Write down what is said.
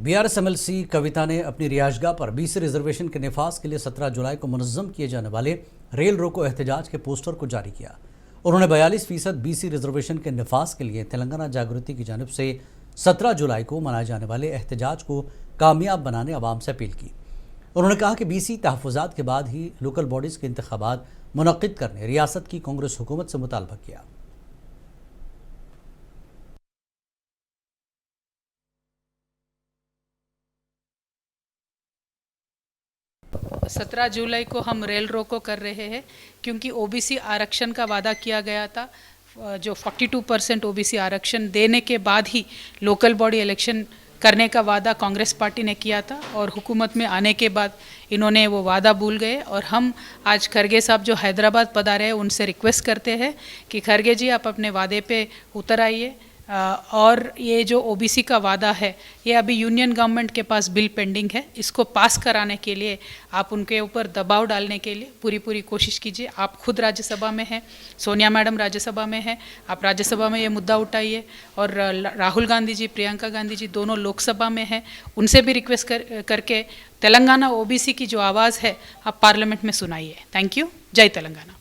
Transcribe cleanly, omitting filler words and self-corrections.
BRS MLC कविता ने अपनी रिहायशगाह पर बीसी रिजर्वेशन के नफाज के लिए 17 जुलाई को मुनज़्ज़म किए जाने वाले रेल रोको एहतजाज के पोस्टर को जारी किया। उन्होंने 42% बीसी रिजर्वेशन के नफाज के लिए तेलंगाना जागृति की जानिब से 17 जुलाई को मनाए जाने वाले एहतजाज को कामयाब बनाने आवाम से अपील की। उन्होंने कहा कि बीसी तहफ़्फ़ुज़ात के बाद ही लोकल बॉडीज़ के इंतख़ाबात मुनक़्क़िद करने रियासत की कांग्रेस हुकूमत से मुतालबा किया। 17 जुलाई को हम रेल रोको कर रहे हैं क्योंकि ओबीसी आरक्षण का वादा किया गया था। जो 42% ओबीसी आरक्षण देने के बाद ही लोकल बॉडी इलेक्शन करने का वादा कांग्रेस पार्टी ने किया था और हुकूमत में आने के बाद इन्होंने वो वादा भूल गए। और हम आज खरगे साहब जो हैदराबाद पधारे हैं उनसे रिक्वेस्ट करते हैं कि खरगे जी आप अपने वादे पे उतर आइए। और ये जो ओबीसी का वादा है ये अभी यूनियन गवर्नमेंट के पास बिल पेंडिंग है, इसको पास कराने के लिए आप उनके ऊपर दबाव डालने के लिए पूरी कोशिश कीजिए। आप खुद राज्यसभा में हैं, सोनिया मैडम राज्यसभा में हैं, आप राज्यसभा में ये मुद्दा उठाइए। और राहुल गांधी जी, प्रियंका गांधी जी दोनों लोकसभा में हैं, उनसे भी रिक्वेस्ट करके तेलंगाना ओबीसी की जो आवाज़ है आप पार्लियामेंट में सुनाइए। Thank you. जय तेलंगाना।